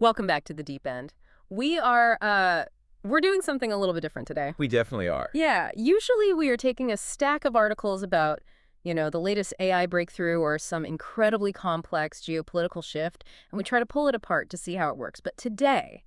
Welcome back to the deep end. We're doing something a little bit different today. We definitely are. Yeah, usually we are taking a stack of articles about, the latest AI breakthrough or some incredibly complex geopolitical shift, and we try to pull it apart to see how it works. But today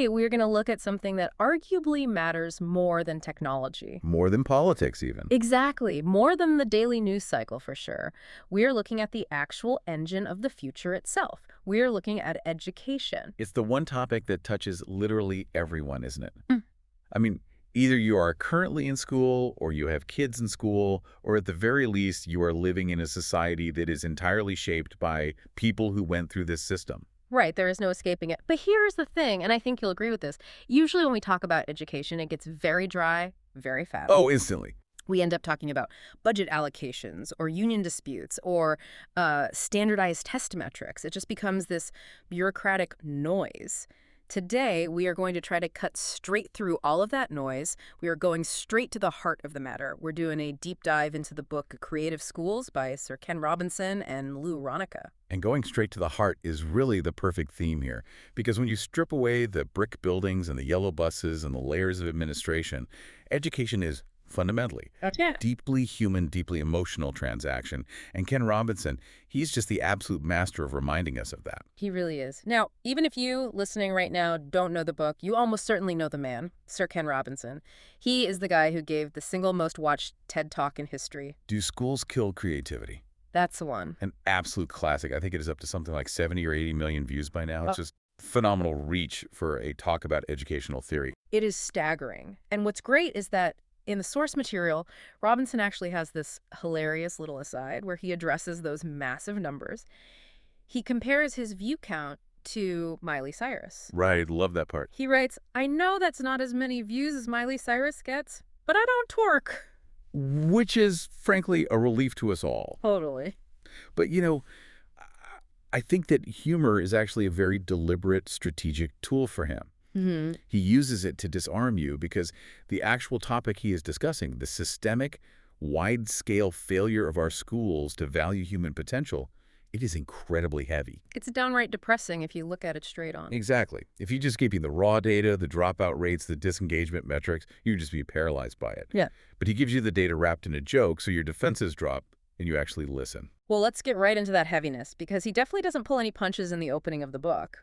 we're going to look at something that arguably matters more than technology. More than politics, even. Exactly, more than the daily news cycle for sure. We're looking at the actual engine of the future itself. We're looking at education. It's the one topic that touches literally everyone, isn't it? Mm. I mean, either you are currently in school, or you have kids in school, or at the very least, you are living in a society that is entirely shaped by people who went through this system. Right, there is no escaping it. But here's the thing, and I think you'll agree with this. Usually when we talk about education, it gets very dry, very fast. Oh, instantly. We end up talking about budget allocations or union disputes or standardized test metrics. It just becomes this bureaucratic noise. Today, we are going to try to cut straight through all of that noise. We are going straight to the heart of the matter. We're doing a deep dive into the book Creative Schools by Sir Ken Robinson and Lou Ronica. And going straight to the heart is really the perfect theme here, because when you strip away the brick buildings and the yellow buses and the layers of administration, education is fundamentally deeply human, deeply emotional transaction. And Ken Robinson, he's just the absolute master of reminding us of that. He really is. Now, even if you listening right now don't know the book, you almost certainly know the man, Sir Ken Robinson. He is the guy who gave the single most watched TED Talk in history. Do schools kill creativity? That's the one. An absolute classic. I think it is up to something like 70 or 80 million views by now. It's just phenomenal reach for a talk about educational theory. It is staggering. And what's great is that in the source material, Robinson actually has this hilarious little aside where he addresses those massive numbers. He compares his view count to Miley Cyrus. Right, love that part. He writes, "I know that's not as many views as Miley Cyrus gets, but I don't twerk." Which is, frankly, a relief to us all. Totally. But, I think that humor is actually a very deliberate, strategic tool for him. He uses it to disarm you because the actual topic he is discussing, the systemic, wide-scale failure of our schools to value human potential, it is incredibly heavy. It's downright depressing if you look at it straight on. Exactly. If you just gave me the raw data, the dropout rates, the disengagement metrics, you'd just be paralyzed by it. Yeah. But he gives you the data wrapped in a joke, so your defenses drop and you actually listen. Well, let's get right into that heaviness because he definitely doesn't pull any punches in the opening of the book.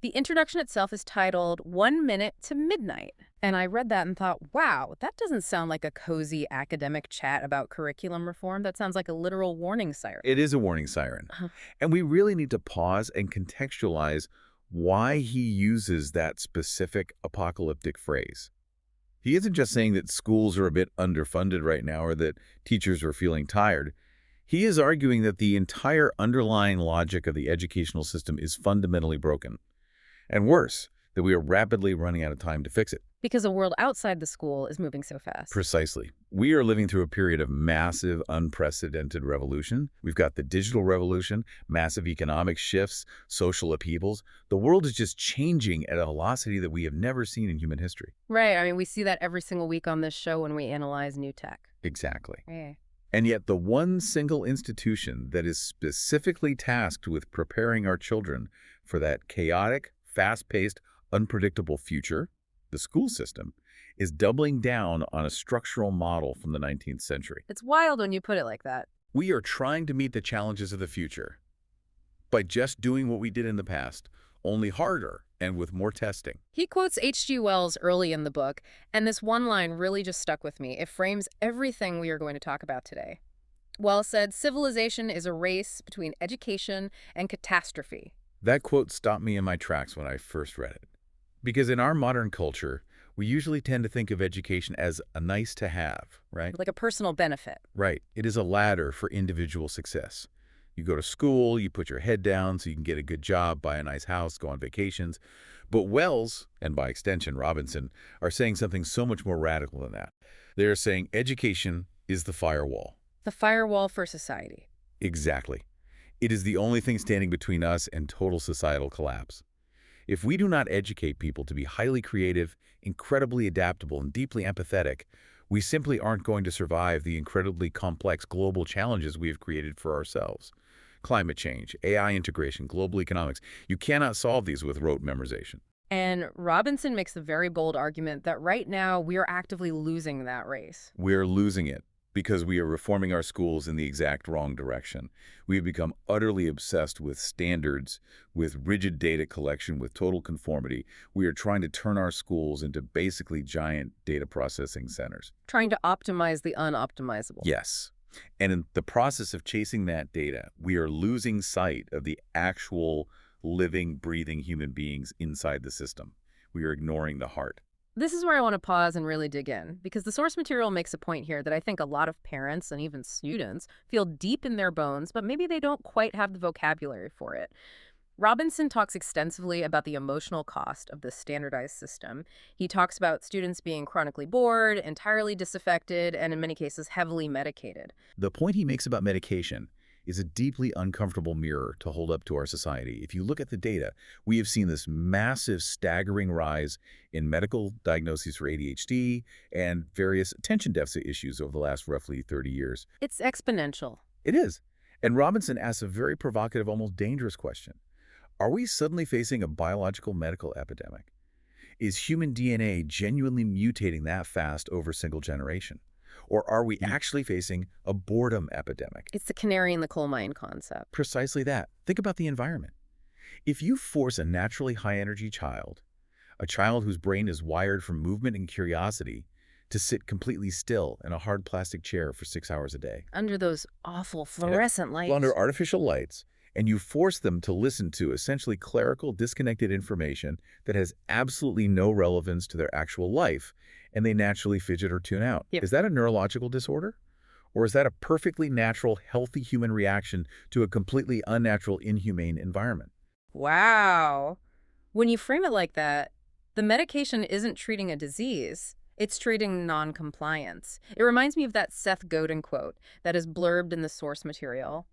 The introduction itself is titled 1 Minute to Midnight. And I read that and thought, wow, that doesn't sound like a cozy academic chat about curriculum reform. That sounds like a literal warning siren. It is a warning siren. And we really need to pause and contextualize why he uses that specific apocalyptic phrase. He isn't just saying that schools are a bit underfunded right now or that teachers are feeling tired. He is arguing that the entire underlying logic of the educational system is fundamentally broken. And worse, that we are rapidly running out of time to fix it. Because the world outside the school is moving so fast. Precisely. We are living through a period of massive, unprecedented revolution. We've got the digital revolution, massive economic shifts, social upheavals. The world is just changing at a velocity that we have never seen in human history. Right. I mean, we see that every single week on this show when we analyze new tech. Exactly. Yeah. And yet the one single institution that is specifically tasked with preparing our children for that chaotic, fast-paced, unpredictable future, the school system, is doubling down on a structural model from the 19th century. It's wild when you put it like that. We are trying to meet the challenges of the future by just doing what we did in the past, only harder and with more testing. He quotes H.G. Wells early in the book, and this one line really just stuck with me. It frames everything we are going to talk about today. Wells said, "Civilization is a race between education and catastrophe." That quote stopped me in my tracks when I first read it. Because in our modern culture, we usually tend to think of education as a nice to have, right? Like a personal benefit. Right. It is a ladder for individual success. You go to school, you put your head down so you can get a good job, buy a nice house, go on vacations. But Wells, and by extension Robinson, are saying something so much more radical than that. They are saying education is the firewall. The firewall for society. Exactly. It is the only thing standing between us and total societal collapse. If we do not educate people to be highly creative, incredibly adaptable, and deeply empathetic, we simply aren't going to survive the incredibly complex global challenges we have created for ourselves. Climate change, AI integration, global economics. You cannot solve these with rote memorization. And Robinson makes the very bold argument that right now we are actively losing that race. We're losing it because we are reforming our schools in the exact wrong direction. We have become utterly obsessed with standards, with rigid data collection, with total conformity. We are trying to turn our schools into basically giant data processing centers. Trying to optimize the unoptimizable. Yes. And in the process of chasing that data, we are losing sight of the actual living, breathing human beings inside the system. We are ignoring the heart. This is where I want to pause and really dig in, because the source material makes a point here that I think a lot of parents and even students feel deep in their bones, but maybe they don't quite have the vocabulary for it. Robinson talks extensively about the emotional cost of this standardized system. He talks about students being chronically bored, entirely disaffected, and in many cases heavily medicated. The point he makes about medication is a deeply uncomfortable mirror to hold up to our society. If you look at the data, we have seen this massive, staggering rise in medical diagnoses for ADHD and various attention deficit issues over the last roughly 30 years. It's exponential. It is. And Robinson asks a very provocative, almost dangerous question. Are we suddenly facing a biological medical epidemic? Is human DNA genuinely mutating that fast over a single generation? Or are we actually facing a boredom epidemic? It's the canary in the coal mine concept. Precisely that. Think about the environment. If you force a naturally high-energy child, a child whose brain is wired for movement and curiosity, to sit completely still in a hard plastic chair for 6 hours a day. Under those awful fluorescent lights. Under artificial lights, and you force them to listen to essentially clerical, disconnected information that has absolutely no relevance to their actual life, and they naturally fidget or tune out. Yep. Is that a neurological disorder? Or is that a perfectly natural, healthy human reaction to a completely unnatural, inhumane environment? Wow. When you frame it like that, the medication isn't treating a disease. It's treating non-compliance. It reminds me of that Seth Godin quote that is blurbed in the source material.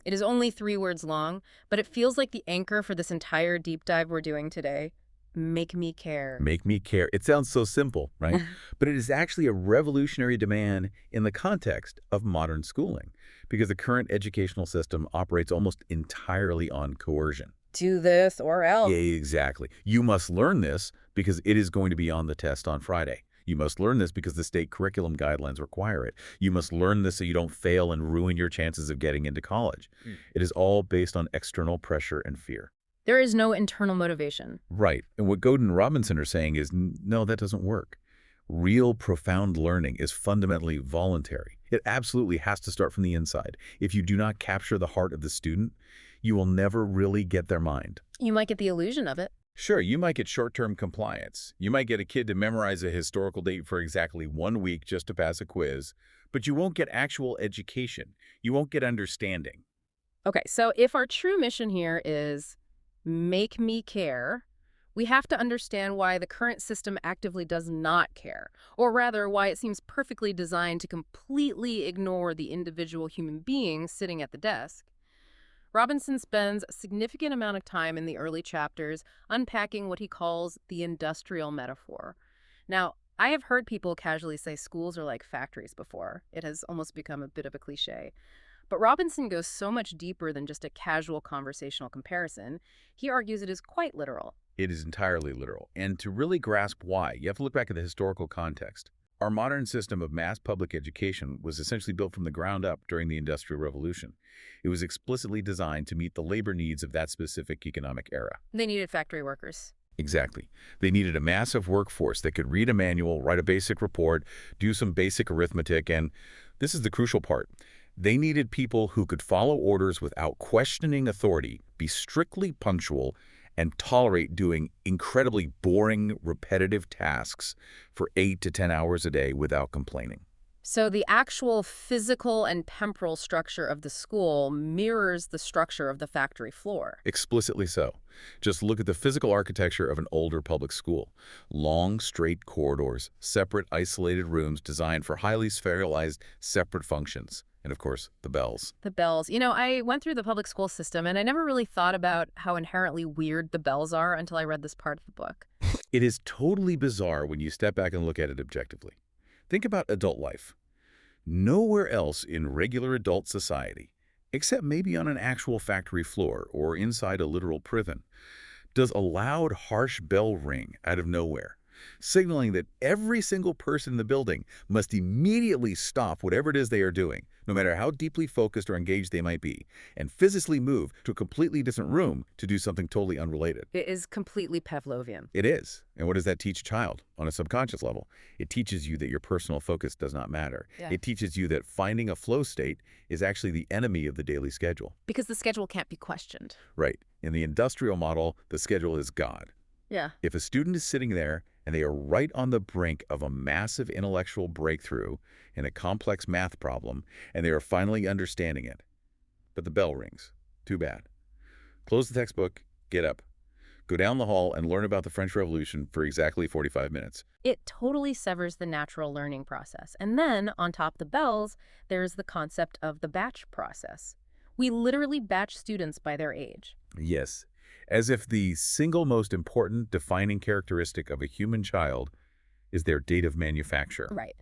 It is only 3 words long, but it feels like the anchor for this entire deep dive we're doing today. Make me care. Make me care. It sounds so simple, right? But it is actually a revolutionary demand in the context of modern schooling, because the current educational system operates almost entirely on coercion. Do this or else. Yeah, exactly. You must learn this because it is going to be on the test on Friday. You must learn this because the state curriculum guidelines require it. You must learn this so you don't fail and ruin your chances of getting into college. It is all based on external pressure and fear. There is no internal motivation. Right. And what Godin and Robinson are saying is, no, that doesn't work. Real, profound learning is fundamentally voluntary. It absolutely has to start from the inside. If you do not capture the heart of the student, you will never really get their mind. You might get the illusion of it. Sure, you might get short-term compliance. You might get a kid to memorize a historical date for exactly 1 week just to pass a quiz, but you won't get actual education. You won't get understanding. Okay, so if our true mission here is make me care, we have to understand why the current system actively does not care, or rather why it seems perfectly designed to completely ignore the individual human being sitting at the desk. Robinson spends a significant amount of time in the early chapters unpacking what he calls the industrial metaphor. Now, I have heard people casually say schools are like factories before. It has almost become a bit of a cliche. But Robinson goes so much deeper than just a casual conversational comparison. He argues it is quite literal. It is entirely literal. And to really grasp why, you have to look back at the historical context. Our modern system of mass public education was essentially built from the ground up during the Industrial Revolution. It was explicitly designed to meet the labor needs of that specific economic era. They needed factory workers. Exactly. They needed a massive workforce that could read a manual, write a basic report, do some basic arithmetic, and this is the crucial part. They needed people who could follow orders without questioning authority, be strictly punctual, and tolerate doing incredibly boring, repetitive tasks for 8 to 10 hours a day without complaining. So the actual physical and temporal structure of the school mirrors the structure of the factory floor. Explicitly so. Just look at the physical architecture of an older public school. Long, straight corridors, separate, isolated rooms designed for highly sphericalized, separate functions. And of course, the bells. The bells. You know, I went through the public school system, and I never really thought about how inherently weird the bells are until I read this part of the book. It is totally bizarre when you step back and look at it objectively. Think about adult life. Nowhere else in regular adult society except maybe on an actual factory floor or inside a literal prison, does a loud, harsh bell ring out of nowhere, signaling that every single person in the building must immediately stop whatever it is they are doing, no matter how deeply focused or engaged they might be, and physically move to a completely different room to do something totally unrelated. It is completely Pavlovian. It is. And what does that teach a child on a subconscious level? It teaches you that your personal focus does not matter. Yeah. It teaches you that finding a flow state is actually the enemy of the daily schedule. Because the schedule can't be questioned. Right. In the industrial model, the schedule is God. Yeah. If a student is sitting there and they are right on the brink of a massive intellectual breakthrough in a complex math problem, and they are finally understanding it, but the bell rings. Too bad. Close the textbook, get up, go down the hall and learn about the French Revolution for exactly 45 minutes. It totally severs the natural learning process. And then, on top of the bells, there's the concept of the batch process. We literally batch students by their age. Yes, as if the single most important defining characteristic of a human child is their date of manufacture. Right.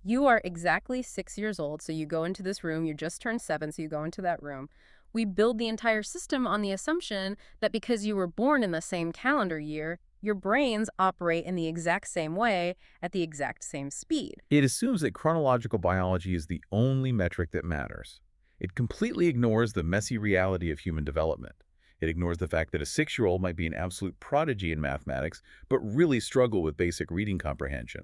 You are exactly 6 years old, so you go into this room. You just turned 7, so you go into that room. We build the entire system on the assumption that because you were born in the same calendar year, your brains operate in the exact same way at the exact same speed. It assumes that chronological biology is the only metric that matters. It completely ignores the messy reality of human development. It ignores the fact that a 6-year-old might be an absolute prodigy in mathematics, but really struggle with basic reading comprehension.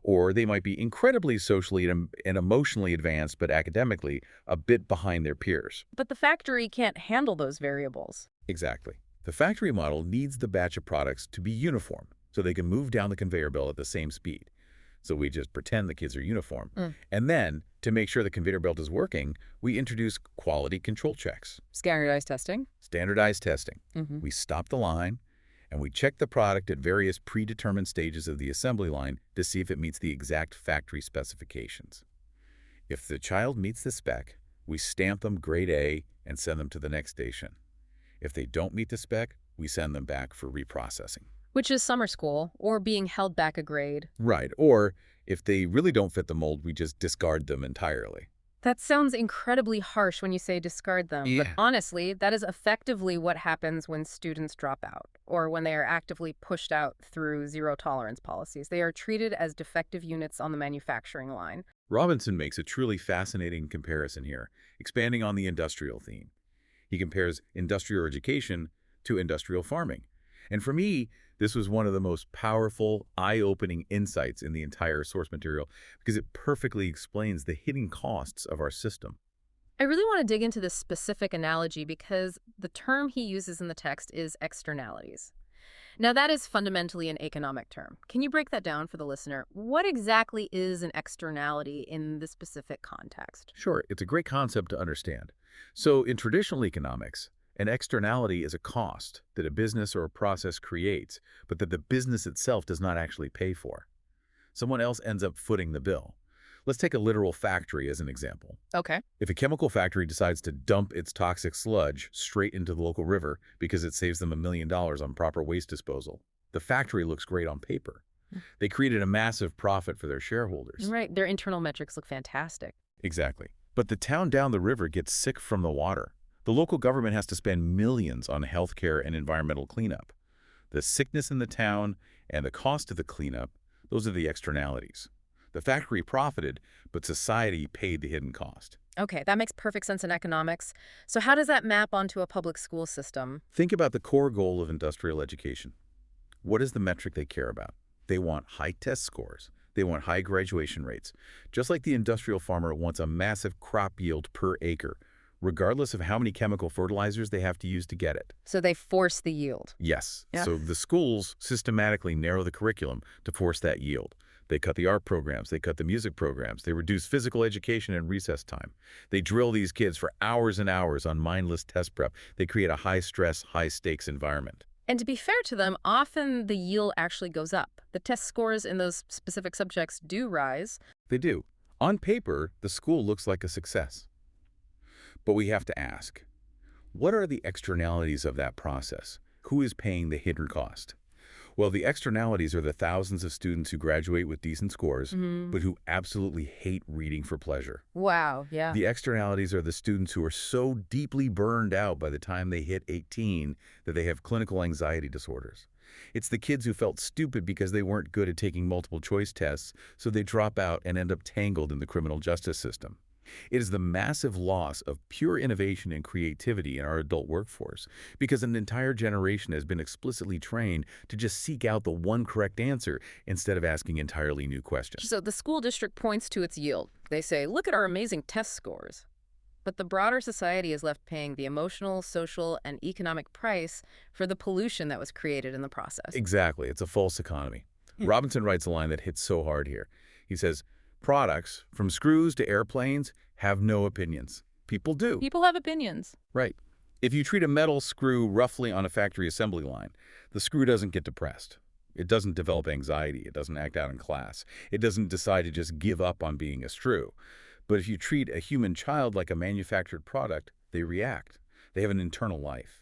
Or they might be incredibly socially and emotionally advanced, but academically a bit behind their peers. But the factory can't handle those variables. Exactly. The factory model needs the batch of products to be uniform, so they can move down the conveyor belt at the same speed. So we just pretend the kids are uniform. And then, to make sure the conveyor belt is working, we introduce quality control checks. Standardized testing? Standardized testing. Mm-hmm. We stop the line, and we check the product at various predetermined stages of the assembly line to see if it meets the exact factory specifications. If the child meets the spec, we stamp them grade A and send them to the next station. If they don't meet the spec, we send them back for reprocessing. Which is summer school, or being held back a grade. Right, or if they really don't fit the mold, we just discard them entirely. That sounds incredibly harsh when you say discard them, but Yeah. honestly, that is effectively what happens when students drop out, or when they are actively pushed out through zero-tolerance policies. They are treated as defective units on the manufacturing line. Robinson makes a truly fascinating comparison here, expanding on the industrial theme. He compares industrial education to industrial farming. And for me, this was one of the most powerful, eye-opening insights in the entire source material because it perfectly explains the hidden costs of our system. I really want to dig into this specific analogy because the term he uses in the text is externalities. Now, that is fundamentally an economic term. Can you break that down for the listener? What exactly is an externality in this specific context? Sure, it's a great concept to understand. So in traditional economics, an externality is a cost that a business or a process creates, but that the business itself does not actually pay for. Someone else ends up footing the bill. Let's take a literal factory as an example. Okay. If a chemical factory decides to dump its toxic sludge straight into the local river because it saves them $1 million on proper waste disposal, the factory looks great on paper. They created a massive profit for their shareholders. Right. Their internal metrics look fantastic. Exactly. But the town down the river gets sick from the water. The local government has to spend millions on healthcare and environmental cleanup. The sickness in the town and the cost of the cleanup, those are the externalities. The factory profited, but society paid the hidden cost. Okay, that makes perfect sense in economics. So how does that map onto a public school system? Think about the core goal of industrial education. What is the metric they care about? They want high test scores. They want high graduation rates. Just like the industrial farmer wants a massive crop yield per acre, regardless of how many chemical fertilizers they have to use to get it. So they force the yield. Yes. Yeah. So the schools systematically narrow the curriculum to force that yield. They cut the art programs, they cut the music programs, they reduce physical education and recess time. They drill these kids for hours and hours on mindless test prep. They create a high-stress, high-stakes environment. And to be fair to them, often the yield actually goes up. The test scores in those specific subjects do rise. They do. On paper, the school looks like a success. But we have to ask, what are the externalities of that process? Who is paying the hidden cost? Well, the externalities are the thousands of students who graduate with decent scores, Hmm. but who absolutely hate reading for pleasure. Wow, yeah. The externalities are the students who are so deeply burned out by the time they hit 18 that they have clinical anxiety disorders. It's the kids who felt stupid because they weren't good at taking multiple choice tests, so they drop out and end up tangled in the criminal justice system. It is the massive loss of pure innovation and creativity in our adult workforce because an entire generation has been explicitly trained to just seek out the one correct answer instead of asking entirely new questions. So the school district points to its yield. They say, look at our amazing test scores. But the broader society is left paying the emotional, social, and economic price for the pollution that was created in the process. Exactly. It's a false economy. Robinson writes a line that hits so hard here. He says, products, from screws to airplanes, have no opinions. People do. People have opinions. Right. If you treat a metal screw roughly on a factory assembly line, the screw doesn't get depressed. It doesn't develop anxiety. It doesn't act out in class. It doesn't decide to just give up on being a screw. But if you treat a human child like a manufactured product, they react. They have an internal life.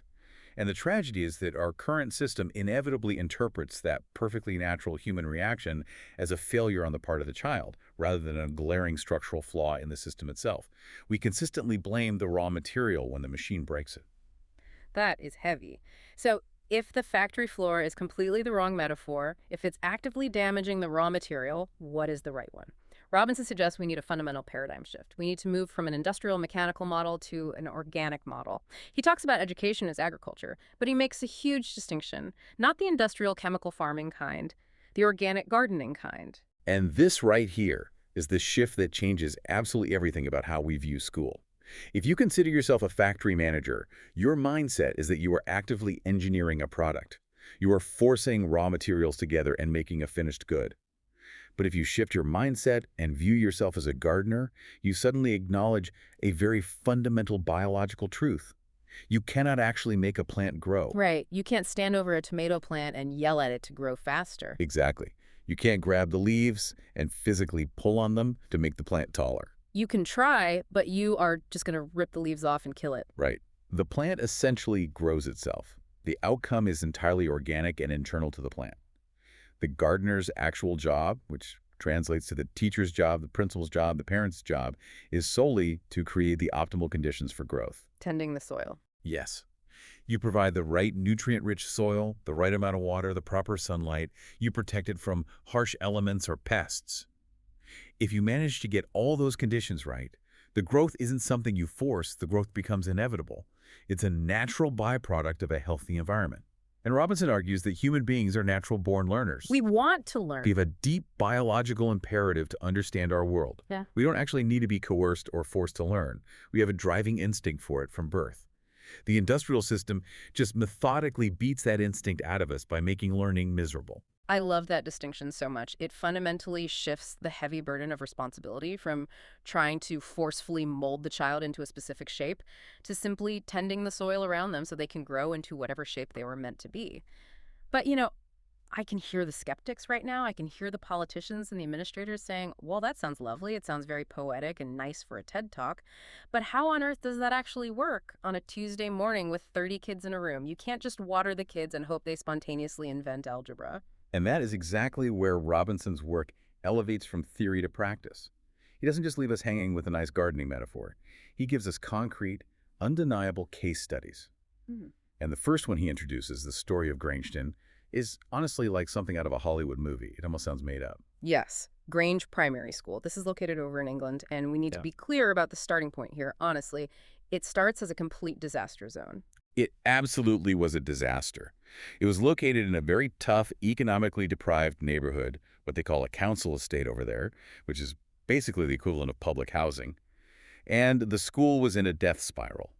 And the tragedy is that our current system inevitably interprets that perfectly natural human reaction as a failure on the part of the child, rather than a glaring structural flaw in the system itself. We consistently blame the raw material when the machine breaks it. That is heavy. So if the factory floor is completely the wrong metaphor, if it's actively damaging the raw material, what is the right one? Robinson suggests we need a fundamental paradigm shift. We need to move from an industrial mechanical model to an organic model. He talks about education as agriculture, but he makes a huge distinction. Not the industrial chemical farming kind, the organic gardening kind. And this right here is the shift that changes absolutely everything about how we view school. If you consider yourself a factory manager, your mindset is that you are actively engineering a product. You are forcing raw materials together and making a finished good. But if you shift your mindset and view yourself as a gardener, you suddenly acknowledge a very fundamental biological truth. You cannot actually make a plant grow. Right. You can't stand over a tomato plant and yell at it to grow faster. Exactly. You can't grab the leaves and physically pull on them to make the plant taller. You can try, but you are just going to rip the leaves off and kill it. Right. The plant essentially grows itself. The outcome is entirely organic and internal to the plant. The gardener's actual job, which translates to the teacher's job, the principal's job, the parent's job, is solely to create the optimal conditions for growth. Tending the soil. Yes. You provide the right nutrient-rich soil, the right amount of water, the proper sunlight. You protect it from harsh elements or pests. If you manage to get all those conditions right, the growth isn't something you force, the growth becomes inevitable. It's a natural byproduct of a healthy environment. And Robinson argues that human beings are natural-born learners. We want to learn. We have a deep biological imperative to understand our world. Yeah. We don't actually need to be coerced or forced to learn. We have a driving instinct for it from birth. The industrial system just methodically beats that instinct out of us by making learning miserable. I love that distinction so much. It fundamentally shifts the heavy burden of responsibility from trying to forcefully mold the child into a specific shape to simply tending the soil around them so they can grow into whatever shape they were meant to be. But, I can hear the skeptics right now. I can hear the politicians and the administrators saying, well, that sounds lovely. It sounds very poetic and nice for a TED Talk. But how on earth does that actually work on a Tuesday morning with 30 kids in a room? You can't just water the kids and hope they spontaneously invent algebra. And that is exactly where Robinson's work elevates from theory to practice. He doesn't just leave us hanging with a nice gardening metaphor. He gives us concrete, undeniable case studies. Hmm. And the first one he introduces, the story of Grangetown, is honestly like something out of a Hollywood movie. It almost sounds made up. Yes, Grange Primary School. This is located over in England, and we need to be clear about the starting point here. Honestly, it starts as a complete disaster zone. It absolutely was a disaster. It was located in a very tough, economically deprived neighborhood, what they call a council estate over there, which is basically the equivalent of public housing. And the school was in a death spiral.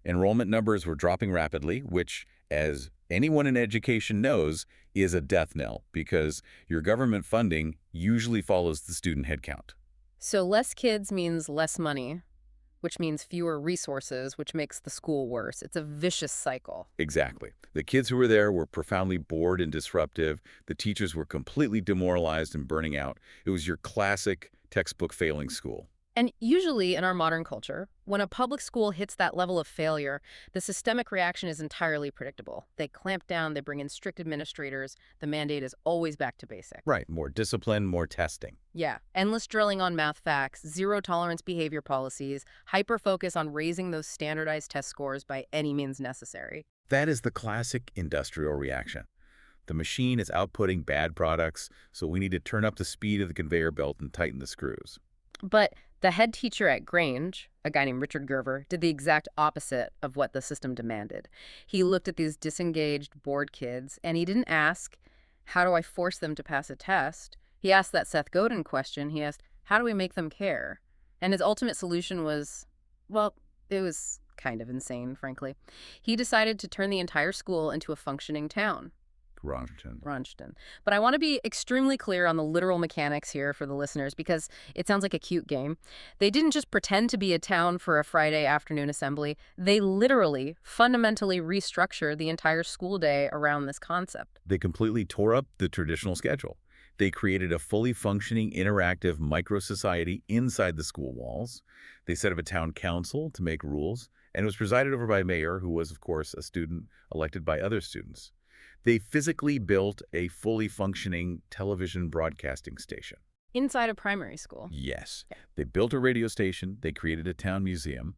Enrollment numbers were dropping rapidly, which, as anyone in education knows, is a death knell because your government funding usually follows the student headcount. So less kids means less money, which means fewer resources, which makes the school worse. It's a vicious cycle. Exactly. The kids who were there were profoundly bored and disruptive. The teachers were completely demoralized and burning out. It was your classic textbook failing school. And usually in our modern culture, When a public school hits that level of failure, the systemic reaction is entirely predictable. They clamp down, they bring in strict administrators. The mandate is always back to basic. Right, more discipline, more testing. Yeah, endless drilling on math facts, zero tolerance behavior policies, hyper focus on raising those standardized test scores by any means necessary. That is the classic industrial reaction. The machine is outputting bad products, so we need to turn up the speed of the conveyor belt and tighten the screws. But the head teacher at Grange, a guy named Richard Gerver, did the exact opposite of what the system demanded. He looked at these disengaged, bored kids, and he didn't ask, how do I force them to pass a test? He asked that Seth Godin question. He asked, how do we make them care? And his ultimate solution was, well, it was kind of insane, frankly. He decided to turn the entire school into a functioning town. Wrongton. But I want to be extremely clear on the literal mechanics here for the listeners because it sounds like a cute game. They didn't just pretend to be a town for a Friday afternoon assembly. They literally, fundamentally restructured the entire school day around this concept. They completely tore up the traditional schedule. They created a fully functioning, interactive micro-society inside the school walls. They set up a town council to make rules, and it was presided over by a mayor who was, of course, a student elected by other students. They physically built a fully functioning television broadcasting station. Inside a primary school. Yes. Yeah. They built a radio station. They created a town museum.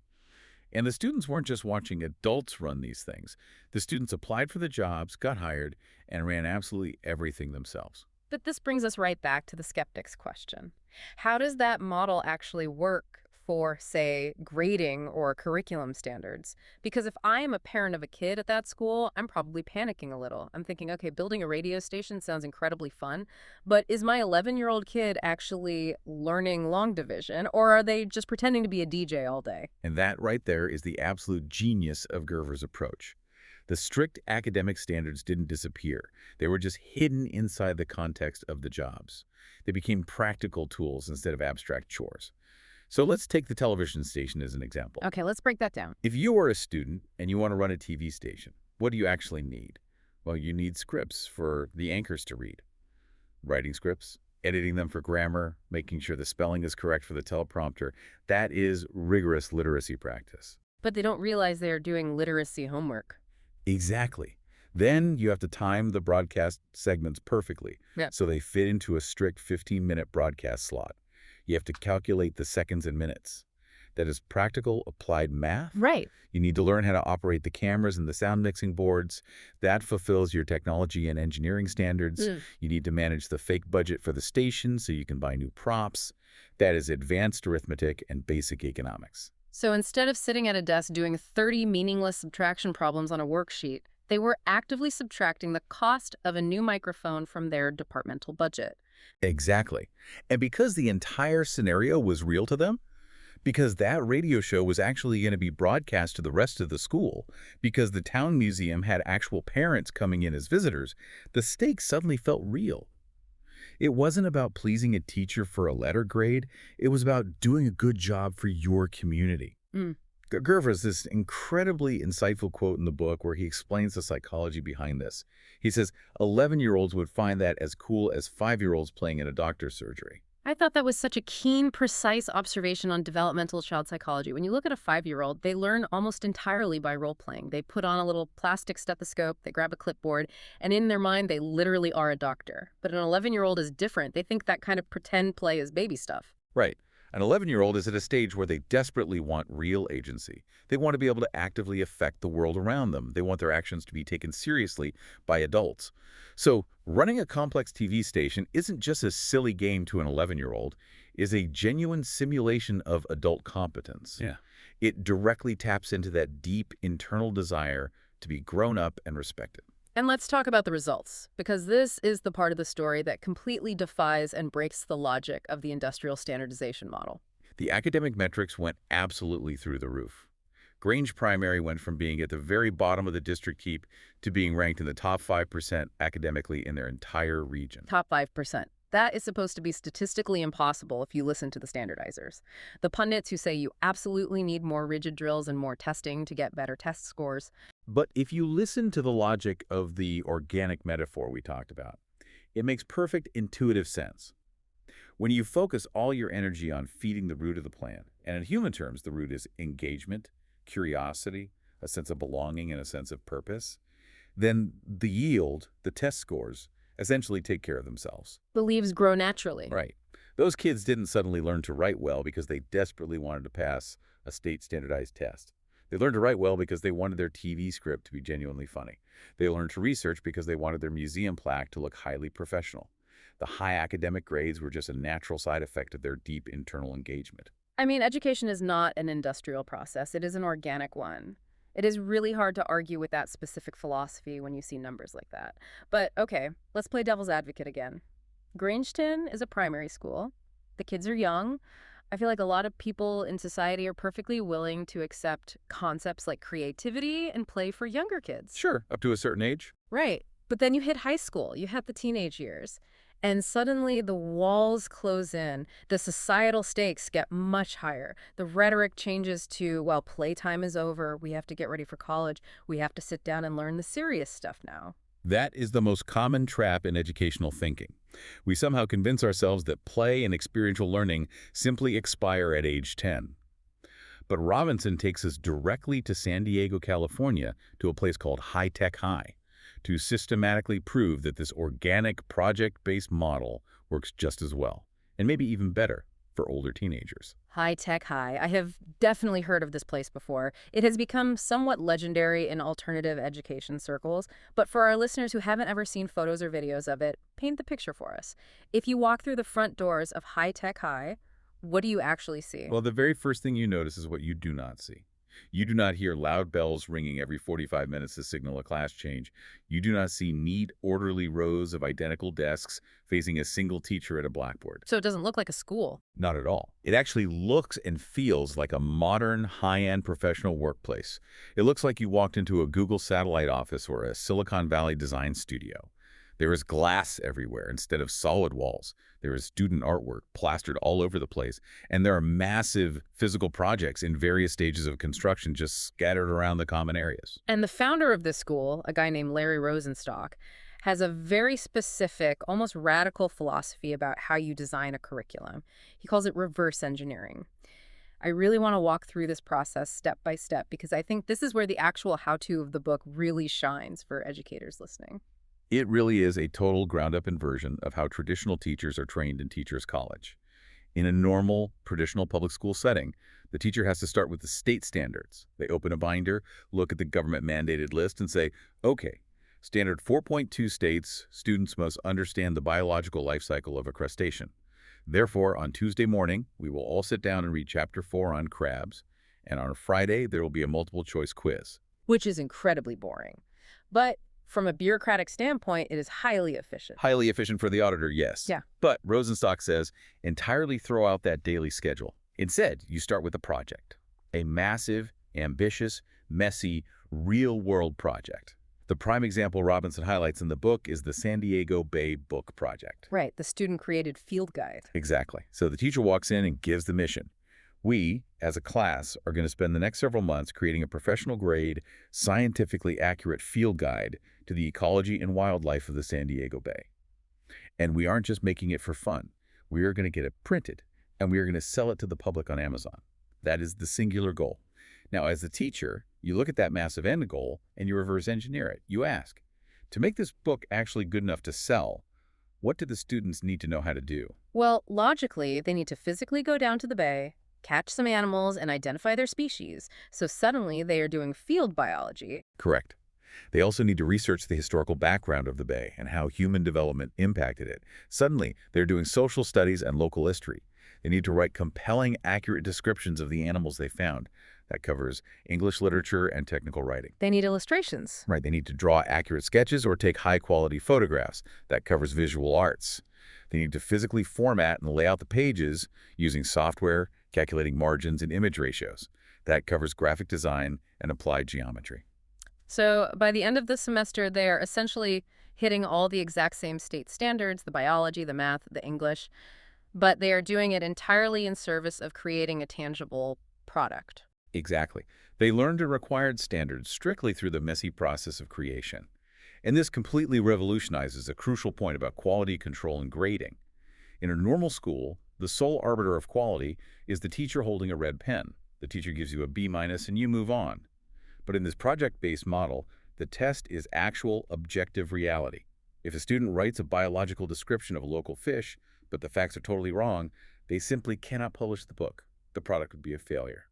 And the students weren't just watching adults run these things. The students applied for the jobs, got hired, and ran absolutely everything themselves. But this brings us right back to the skeptic's question. How does that model actually work for, say, grading or curriculum standards? Because if I am a parent of a kid at that school, I'm probably panicking a little. I'm thinking, okay, building a radio station sounds incredibly fun, but is my 11-year-old kid actually learning long division, or are they just pretending to be a DJ all day? And that right there is the absolute genius of Gerver's approach. The strict academic standards didn't disappear. They were just hidden inside the context of the jobs. They became practical tools instead of abstract chores. So let's take the television station as an example. Okay, let's break that down. If you are a student and you want to run a TV station, what do you actually need? Well, you need scripts for the anchors to read. Writing scripts, editing them for grammar, making sure the spelling is correct for the teleprompter. That is rigorous literacy practice. But they don't realize they are doing literacy homework. Exactly. Then you have to time the broadcast segments perfectly, so they fit into a strict 15-minute broadcast slot. You have to calculate the seconds and minutes. That is practical, applied math. Right. You need to learn how to operate the cameras and the sound mixing boards. That fulfills your technology and engineering standards. You need to manage the fake budget for the station so you can buy new props. That is advanced arithmetic and basic economics. So instead of sitting at a desk doing 30 meaningless subtraction problems on a worksheet, they were actively subtracting the cost of a new microphone from their departmental budget. Exactly. And because the entire scenario was real to them, because that radio show was actually going to be broadcast to the rest of the school, because the town museum had actual parents coming in as visitors, the stakes suddenly felt real. It wasn't about pleasing a teacher for a letter grade. It was about doing a good job for your community. Gerver has this incredibly insightful quote in the book where he explains the psychology behind this. He says, 11-year-olds would find that as cool as 5-year-olds playing in a doctor's surgery. I thought that was such a keen, precise observation on developmental child psychology. When you look at a 5-year-old, they learn almost entirely by role-playing. They put on a little plastic stethoscope, they grab a clipboard, and in their mind, they literally are a doctor. But an 11-year-old is different. They think that kind of pretend play is baby stuff. Right. An 11-year-old is at a stage where they desperately want real agency. They want to be able to actively affect the world around them. They want their actions to be taken seriously by adults. So running a complex TV station isn't just a silly game to an 11-year-old. It is a genuine simulation of adult competence. Yeah. It directly taps into that deep internal desire to be grown up and respected. And let's talk about the results, because this is the part of the story that completely defies and breaks the logic of the industrial standardization model. The academic metrics went absolutely through the roof. Grange Primary went from being at the very bottom of the district keep to being ranked in the top 5% academically in their entire region. Top 5%. That is supposed to be statistically impossible if you listen to the standardizers. The pundits who say you absolutely need more rigid drills and more testing to get better test scores. But if you listen to the logic of the organic metaphor we talked about, it makes perfect intuitive sense. When you focus all your energy on feeding the root of the plant, and in human terms, the root is engagement, curiosity, a sense of belonging, and a sense of purpose, then the yield, the test scores, essentially take care of themselves. The leaves grow naturally. Right. Those kids didn't suddenly learn to write well because they desperately wanted to pass a state standardized test. They learned to write well because they wanted their TV script to be genuinely funny. They learned to research because they wanted their museum plaque to look highly professional. The high academic grades were just a natural side effect of their deep internal engagement. I mean, education is not an industrial process. It is an organic one. It is really hard to argue with that specific philosophy when you see numbers like that. But okay, let's play devil's advocate again. Grangeton is a primary school. The kids are young. I feel like a lot of people in society are perfectly willing to accept concepts like creativity and play for younger kids. Sure, up to a certain age. Right. But then you hit high school, you hit the teenage years, and suddenly the walls close in. The societal stakes get much higher. The rhetoric changes to, well, playtime is over. We have to get ready for college. We have to sit down and learn the serious stuff now. That is the most common trap in educational thinking. We somehow convince ourselves that play and experiential learning simply expire at age 10. But Robinson takes us directly to San Diego, California, to a place called High Tech High, to systematically prove that this organic project-based model works just as well, and maybe even better, for older teenagers. High Tech High. I have definitely heard of this place before. It has become somewhat legendary in alternative education circles, but for our listeners who haven't ever seen photos or videos of it, paint the picture for us. If you walk through the front doors of High Tech High, what do you actually see? Well, the very first thing you notice is what you do not see. You do not hear loud bells ringing every 45 minutes to signal a class change. You do not see neat, orderly rows of identical desks facing a single teacher at a blackboard. So it doesn't look like a school. Not at all. It actually looks and feels like a modern, high-end professional workplace. It looks like you walked into a Google satellite office or a Silicon Valley design studio. There is glass everywhere instead of solid walls. There is student artwork plastered all over the place. And there are massive physical projects in various stages of construction just scattered around the common areas. And the founder of this school, a guy named Larry Rosenstock, has a very specific, almost radical philosophy about how you design a curriculum. He calls it reverse engineering. I really want to walk through this process step by step because I think this is where the actual how-to of the book really shines for educators listening. It really is a total ground-up inversion of how traditional teachers are trained in Teachers College. In a normal, traditional public school setting, the teacher has to start with the state standards. They open a binder, look at the government-mandated list, and say, okay, standard 4.2 states, students must understand the biological life cycle of a crustacean. Therefore, on Tuesday morning, we will all sit down and read Chapter 4 on crabs, and on Friday, there will be a multiple-choice quiz. Which is incredibly boring. But from a bureaucratic standpoint, it is highly efficient. Highly efficient for the auditor, yes. Yeah. But Rosenstock says, entirely throw out that daily schedule. Instead, you start with a project. A massive, ambitious, messy, real-world project. The prime example Robinson highlights in the book is the San Diego Bay Book Project. Right, the student-created field guide. Exactly. So the teacher walks in and gives the mission. We, as a class, are going to spend the next several months creating a professional-grade, scientifically accurate field guide to the ecology and wildlife of the San Diego Bay. And we aren't just making it for fun. We are going to get it printed, and we are going to sell it to the public on Amazon. That is the singular goal. Now, as a teacher, you look at that massive end goal, and you reverse engineer it. You ask, to make this book actually good enough to sell, what do the students need to know how to do? Well, logically, they need to physically go down to the bay, catch some animals, and identify their species. So suddenly they are doing field biology. Correct. They also need to research the historical background of the bay and how human development impacted it. Suddenly, they're doing social studies and local history. They need to write compelling, accurate descriptions of the animals they found. That covers English literature and technical writing. They need illustrations. Right, they need to draw accurate sketches or take high-quality photographs. That covers visual arts. They need to physically format and lay out the pages using software, calculating margins and image ratios. That covers graphic design and applied geometry. So by the end of the semester, they are essentially hitting all the exact same state standards, the biology, the math, the English, but they are doing it entirely in service of creating a tangible product. Exactly. They learned the required standards strictly through the messy process of creation. And this completely revolutionizes a crucial point about quality control and grading. In a normal school, the sole arbiter of quality is the teacher holding a red pen. The teacher gives you a B- and you move on. But in this project-based model, the test is actual objective reality. If a student writes a biological description of a local fish, but the facts are totally wrong, they simply cannot publish the book. The product would be a failure.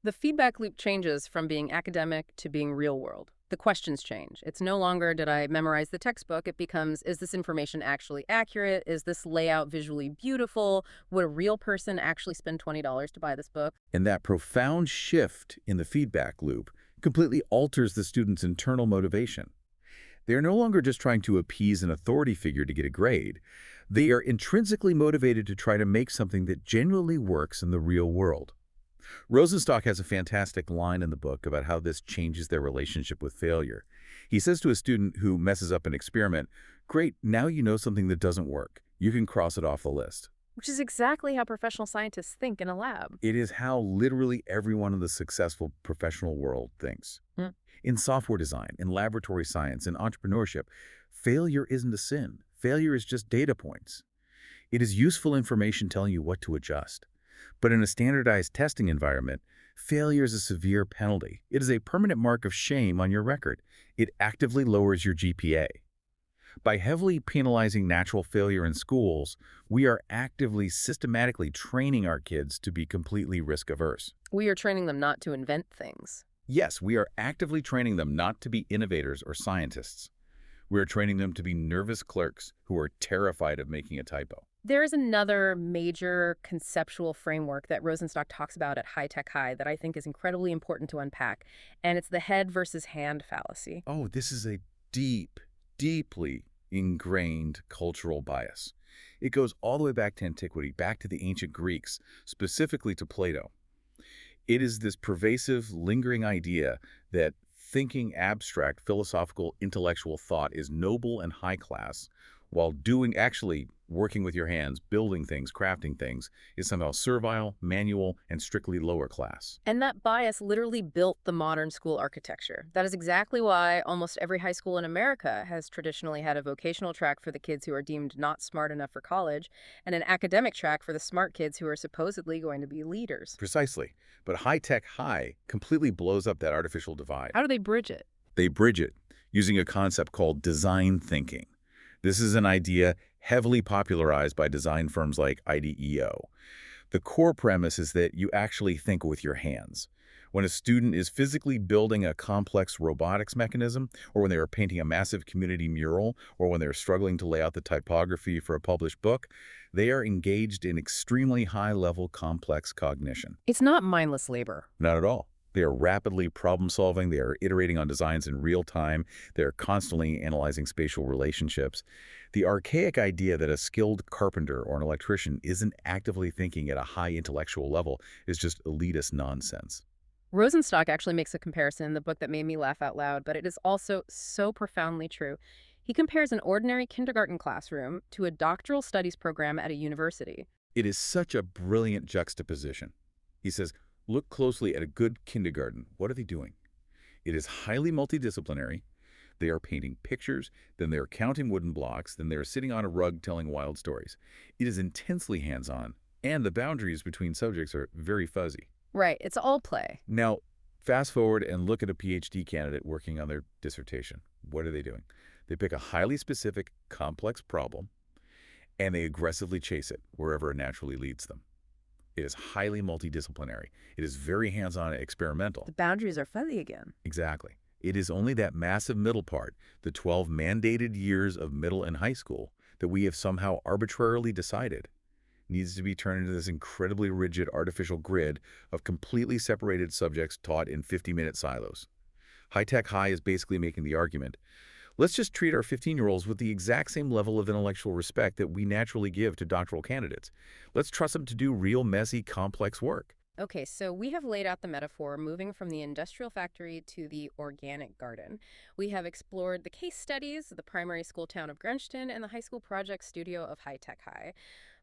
The feedback loop changes from being academic to being real world. The questions change. It's no longer, did I memorize the textbook? It becomes, is this information actually accurate? Is this layout visually beautiful? Would a real person actually spend $20 to buy this book? And that profound shift in the feedback loop completely alters the student's internal motivation. They are no longer just trying to appease an authority figure to get a grade. They are intrinsically motivated to try to make something that genuinely works in the real world. Rosenstock has a fantastic line in the book about how this changes their relationship with failure. He says to a student who messes up an experiment, "Great, now you know something that doesn't work. You can cross it off the list." Which is exactly how professional scientists think in a lab. It is how literally everyone in the successful professional world thinks. In software design, in laboratory science, in entrepreneurship, failure isn't a sin. Failure is just data points. It is useful information telling you what to adjust. But in a standardized testing environment, failure is a severe penalty. It is a permanent mark of shame on your record. It actively lowers your GPA. By heavily penalizing natural failure in schools, we are actively, systematically training our kids to be completely risk-averse. We are training them not to invent things. Yes, we are actively training them not to be innovators or scientists. We are training them to be nervous clerks who are terrified of making a typo. There is another major conceptual framework that Rosenstock talks about at High Tech High that I think is incredibly important to unpack, and it's the head versus hand fallacy. Oh, this is a deeply ingrained cultural bias. It goes all the way back to antiquity, back to the ancient Greeks, specifically to Plato. It is this pervasive, lingering idea that thinking abstract, philosophical, intellectual thought is noble and high class, while actually working with your hands, building things, crafting things, is somehow servile, manual, and strictly lower class. And that bias literally built the modern school architecture. That is exactly why almost every high school in America has traditionally had a vocational track for the kids who are deemed not smart enough for college, and an academic track for the smart kids who are supposedly going to be leaders. Precisely. But High Tech High completely blows up that artificial divide. How do they bridge it? They bridge it using a concept called design thinking. This is an idea heavily popularized by design firms like IDEO. The core premise is that you actually think with your hands. When a student is physically building a complex robotics mechanism, or when they are painting a massive community mural, or when they're struggling to lay out the typography for a published book, they are engaged in extremely high-level complex cognition. It's not mindless labor. Not at all. They are rapidly problem-solving. They are iterating on designs in real time. They are constantly analyzing spatial relationships. The archaic idea that a skilled carpenter or an electrician isn't actively thinking at a high intellectual level is just elitist nonsense. Rosenstock actually makes a comparison in the book that made me laugh out loud, but it is also so profoundly true. He compares an ordinary kindergarten classroom to a doctoral studies program at a university. It is such a brilliant juxtaposition. He says, look closely at a good kindergarten. What are they doing? It is highly multidisciplinary. They are painting pictures, then they are counting wooden blocks, then they are sitting on a rug telling wild stories. It is intensely hands-on, and the boundaries between subjects are very fuzzy. Right, it's all play. Now, fast forward and look at a PhD candidate working on their dissertation. What are they doing? They pick a highly specific, complex problem, and they aggressively chase it wherever it naturally leads them. It is highly multidisciplinary. It is very hands-on and experimental. The boundaries are fuzzy again. Exactly. It is only that massive middle part, the 12 mandated years of middle and high school, that we have somehow arbitrarily decided needs to be turned into this incredibly rigid artificial grid of completely separated subjects taught in 50-minute silos. High Tech High is basically making the argument, let's just treat our 15-year-olds with the exact same level of intellectual respect that we naturally give to doctoral candidates. Let's trust them to do real, messy, complex work. Okay, so we have laid out the metaphor moving from the industrial factory to the organic garden. We have explored the case studies, the primary school town of Grenston, and the high school project studio of High Tech High.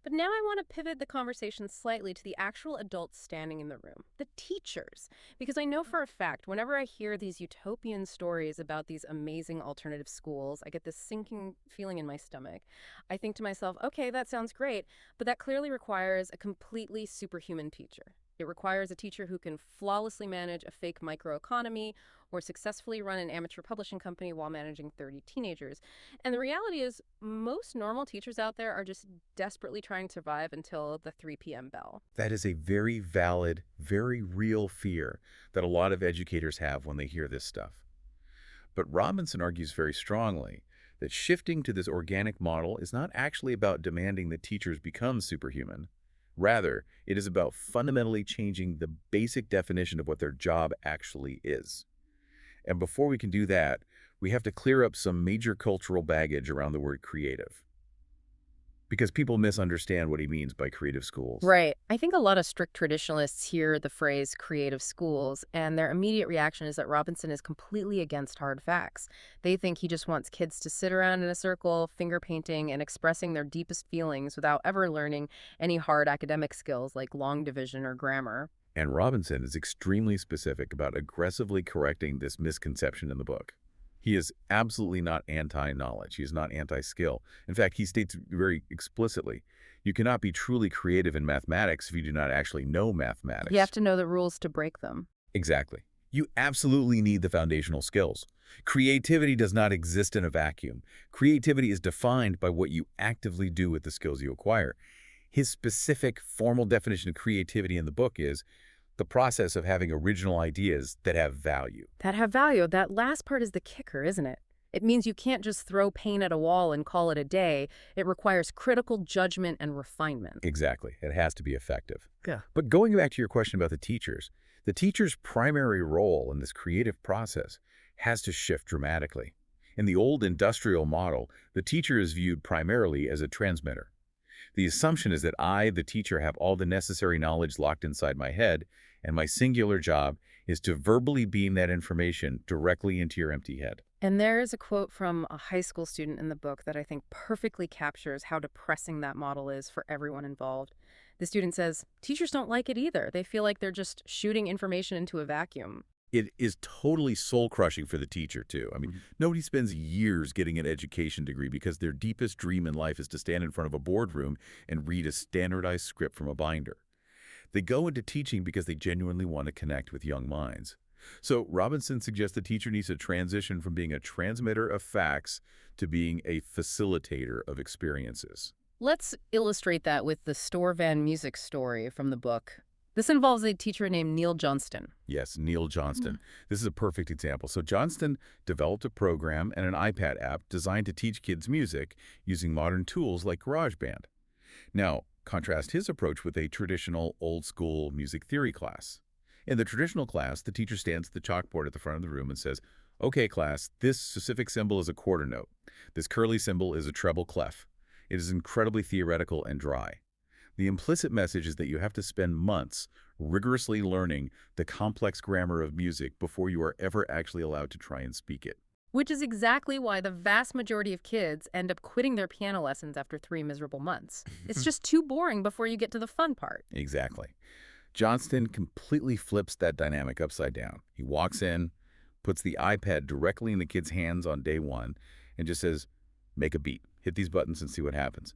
But now I want to pivot the conversation slightly to the actual adults standing in the room, the teachers. Because I know for a fact, whenever I hear these utopian stories about these amazing alternative schools, I get this sinking feeling in my stomach. I think to myself, okay, that sounds great, but that clearly requires a completely superhuman teacher. It requires a teacher who can flawlessly manage a fake microeconomy or successfully run an amateur publishing company while managing 30 teenagers. And the reality is, most normal teachers out there are just desperately trying to survive until the 3 p.m. bell. That is a very valid, very real fear that a lot of educators have when they hear this stuff. But Robinson argues very strongly that shifting to this organic model is not actually about demanding that teachers become superhuman. Rather, it is about fundamentally changing the basic definition of what their job actually is. And before we can do that, we have to clear up some major cultural baggage around the word creative. Because people misunderstand what he means by creative schools. Right. I think a lot of strict traditionalists hear the phrase creative schools, and their immediate reaction is that Robinson is completely against hard facts. They think he just wants kids to sit around in a circle, finger painting, and expressing their deepest feelings without ever learning any hard academic skills like long division or grammar. And Robinson is extremely specific about aggressively correcting this misconception in the book. He is absolutely not anti-knowledge. He is not anti-skill. In fact, he states very explicitly, you cannot be truly creative in mathematics if you do not actually know mathematics. You have to know the rules to break them. Exactly. You absolutely need the foundational skills. Creativity does not exist in a vacuum. Creativity is defined by what you actively do with the skills you acquire. His specific formal definition of creativity in the book is the process of having original ideas that have value. That have value. That last part is the kicker, isn't it? It means you can't just throw paint at a wall and call it a day. It requires critical judgment and refinement. Exactly. It has to be effective. Yeah. But going back to your question about the teacher's primary role in this creative process has to shift dramatically. In the old industrial model, the teacher is viewed primarily as a transmitter. The assumption is that I, the teacher, have all the necessary knowledge locked inside my head, and my singular job is to verbally beam that information directly into your empty head. And there is a quote from a high school student in the book that I think perfectly captures how depressing that model is for everyone involved. The student says, teachers don't like it either. They feel like they're just shooting information into a vacuum. It is totally soul-crushing for the teacher, too. I mean, nobody spends years getting an education degree because their deepest dream in life is to stand in front of a boardroom and read a standardized script from a binder. They go into teaching because they genuinely want to connect with young minds. So Robinson suggests the teacher needs to transition from being a transmitter of facts to being a facilitator of experiences. Let's illustrate that with the Store Van Music story from the book. This involves a teacher named Neil Johnston. Yes, Neil Johnston. This is a perfect example. So Johnston developed a program and an iPad app designed to teach kids music using modern tools like GarageBand. Now, contrast his approach with a traditional old-school music theory class. In the traditional class, the teacher stands at the chalkboard at the front of the room and says, okay, class, this specific symbol is a quarter note. This curly symbol is a treble clef. It is incredibly theoretical and dry. The implicit message is that you have to spend months rigorously learning the complex grammar of music before you are ever actually allowed to try and speak it. Which is exactly why the vast majority of kids end up quitting their piano lessons after 3 miserable months. It's just too boring before you get to the fun part. Exactly. Johnston completely flips that dynamic upside down. He walks in, puts the iPad directly in the kid's hands on day one, and just says, make a beat. Hit these buttons and see what happens.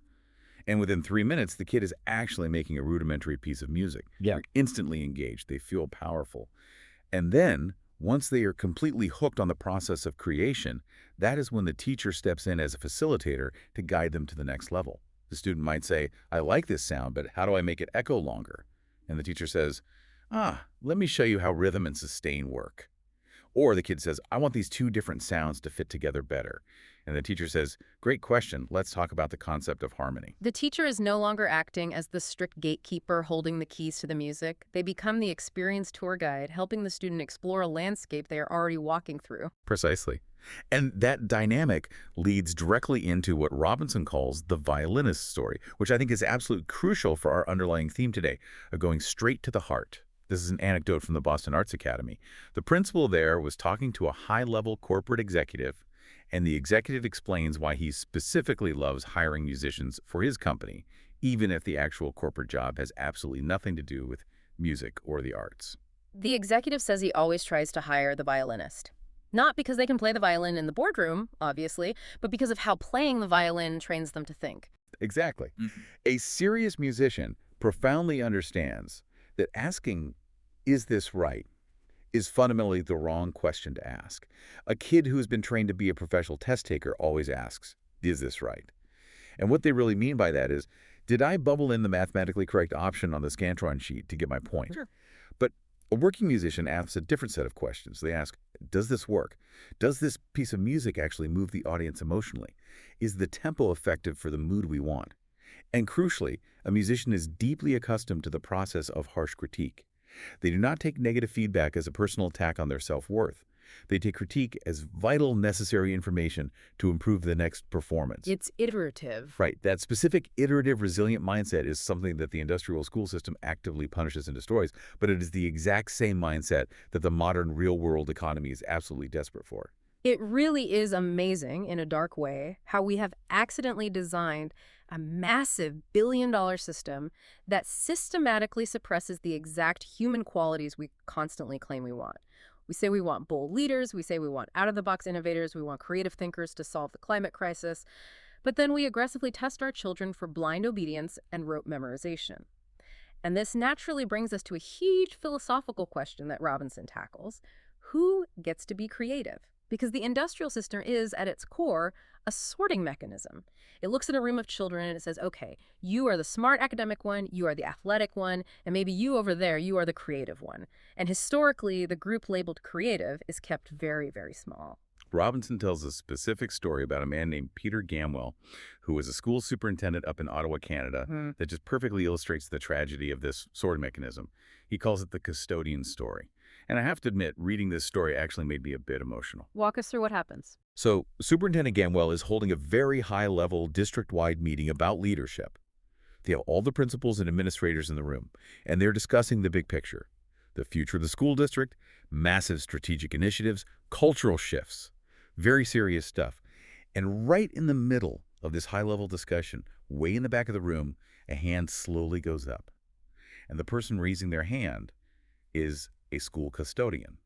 And within 3 minutes, the kid is actually making a rudimentary piece of music. Yeah. They're instantly engaged. They feel powerful. And then, once they are completely hooked on the process of creation, that is when the teacher steps in as a facilitator to guide them to the next level. The student might say, I like this sound, but how do I make it echo longer? And the teacher says, let me show you how rhythm and sustain work. Or the kid says, I want these two different sounds to fit together better. And the teacher says, great question. Let's talk about the concept of harmony. The teacher is no longer acting as the strict gatekeeper holding the keys to the music. They become the experienced tour guide, helping the student explore a landscape they are already walking through. Precisely. And that dynamic leads directly into what Robinson calls the violinist story, which I think is absolutely crucial for our underlying theme today of going straight to the heart. This is an anecdote from the Boston Arts Academy. The principal there was talking to a high-level corporate executive, and the executive explains why he specifically loves hiring musicians for his company, even if the actual corporate job has absolutely nothing to do with music or the arts. The executive says he always tries to hire the violinist. Not because they can play the violin in the boardroom, obviously, but because of how playing the violin trains them to think. Exactly. Mhm. A serious musician profoundly understands that asking, "Is this right?" is fundamentally the wrong question to ask. A kid who's been trained to be a professional test taker always asks, "Is this right?" And what they really mean by that is, did I bubble in the mathematically correct option on the Scantron sheet to get my point? Sure. But a working musician asks a different set of questions. They ask, does this work? Does this piece of music actually move the audience emotionally? Is the tempo effective for the mood we want? And crucially, a musician is deeply accustomed to the process of harsh critique. They do not take negative feedback as a personal attack on their self-worth. They take critique as vital, necessary information to improve the next performance. It's iterative. Right. That specific iterative, resilient mindset is something that the industrial school system actively punishes and destroys, but it is the exact same mindset that the modern real-world economy is absolutely desperate for. It really is amazing, in a dark way, how we have accidentally designed a massive billion-dollar system that systematically suppresses the exact human qualities we constantly claim we want. We say we want bold leaders, we say we want out-of-the-box innovators, we want creative thinkers to solve the climate crisis, but then we aggressively test our children for blind obedience and rote memorization. And this naturally brings us to a huge philosophical question that Robinson tackles. Who gets to be creative? Because the industrial system is, at its core, a sorting mechanism. It looks at a room of children and it says, okay, you are the smart academic one, you are the athletic one, and maybe you over there, you are the creative one. And historically, the group labeled creative is kept very, very small. Robinson tells a specific story about a man named Peter Gamwell, who was a school superintendent up in Ottawa, Canada, that just perfectly illustrates the tragedy of this sorting mechanism. He calls it the custodian story. And I have to admit, reading this story actually made me a bit emotional. Walk us through what happens. So, Superintendent Gamwell is holding a very high-level, district-wide meeting about leadership. They have all the principals and administrators in the room, and they're discussing the big picture. The future of the school district, massive strategic initiatives, cultural shifts. Very serious stuff. And right in the middle of this high-level discussion, way in the back of the room, a hand slowly goes up. And the person raising their hand is a school custodian,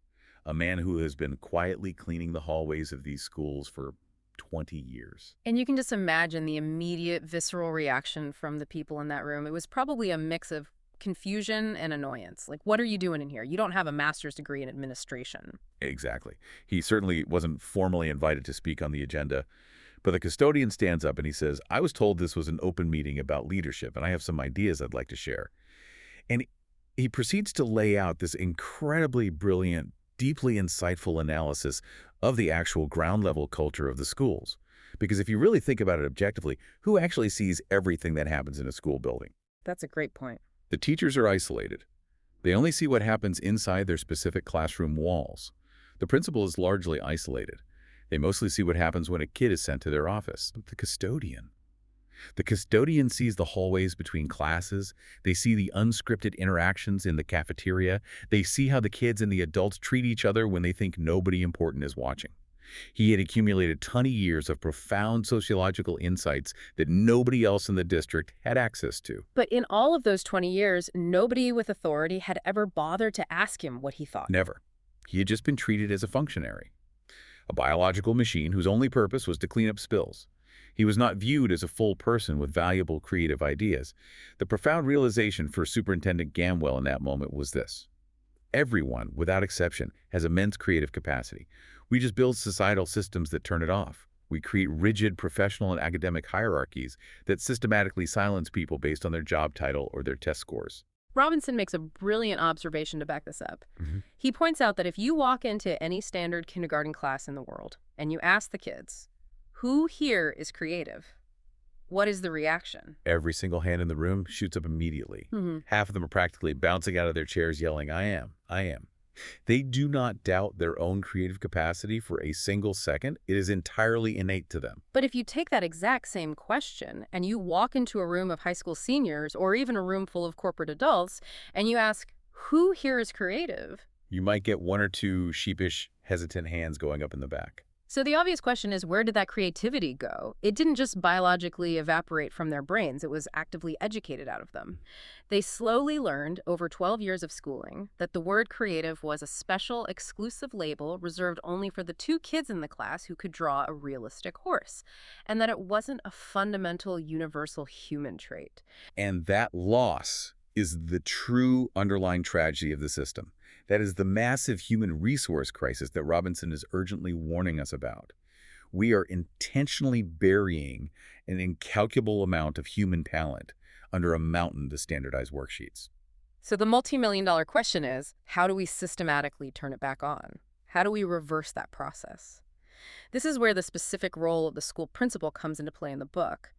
a man who has been quietly cleaning the hallways of these schools for 20 years. And you can just imagine the immediate visceral reaction from the people in that room. It was probably a mix of confusion and annoyance. Like, what are you doing in here? You don't have a master's degree in administration. Exactly. He certainly wasn't formally invited to speak on the agenda, but the custodian stands up and he says, I was told this was an open meeting about leadership, and I have some ideas I'd like to share. And he proceeds to lay out this incredibly brilliant, deeply insightful analysis of the actual ground-level culture of the schools. Because if you really think about it objectively, who actually sees everything that happens in a school building? That's a great point. The teachers are isolated. They only see what happens inside their specific classroom walls. The principal is largely isolated. They mostly see what happens when a kid is sent to their office. But the custodian sees the hallways between classes. They see the unscripted interactions in the cafeteria. They see how the kids and the adults treat each other when they think nobody important is watching. He had accumulated 20 years of profound sociological insights that nobody else in the district had access to. But in all of those 20 years, nobody with authority had ever bothered to ask him what he thought. Never. He had just been treated as a functionary, a biological machine whose only purpose was to clean up spills. He was not viewed as a full person with valuable creative ideas. The profound realization for Superintendent Gamwell in that moment was this. Everyone, without exception, has immense creative capacity. We just build societal systems that turn it off. We create rigid professional and academic hierarchies that systematically silence people based on their job title or their test scores. Robinson makes a brilliant observation to back this up. He points out that if you walk into any standard kindergarten class in the world and you ask the kids, who here is creative? What is the reaction? Every single hand in the room shoots up immediately. Half of them are practically bouncing out of their chairs yelling, I am, I am. They do not doubt their own creative capacity for a single second. It is entirely innate to them. But if you take that exact same question and you walk into a room of high school seniors or even a room full of corporate adults and you ask, Who here is creative? You might get one or two sheepish, hesitant hands going up in the back. So the obvious question is, where did that creativity go? It didn't just biologically evaporate from their brains, it was actively educated out of them. They slowly learned, over 12 years of schooling, that the word creative was a special, exclusive label reserved only for the 2 kids in the class who could draw a realistic horse, and that it wasn't a fundamental, universal human trait. And that loss is the true underlying tragedy of the system. That is the massive human resource crisis that Robinson is urgently warning us about. We are intentionally burying an incalculable amount of human talent under a mountain of standardized worksheets. So the multi-million-dollar question is, how do we systematically turn it back on? How do we reverse that process? This is where the specific role of the school principal comes into play in the book.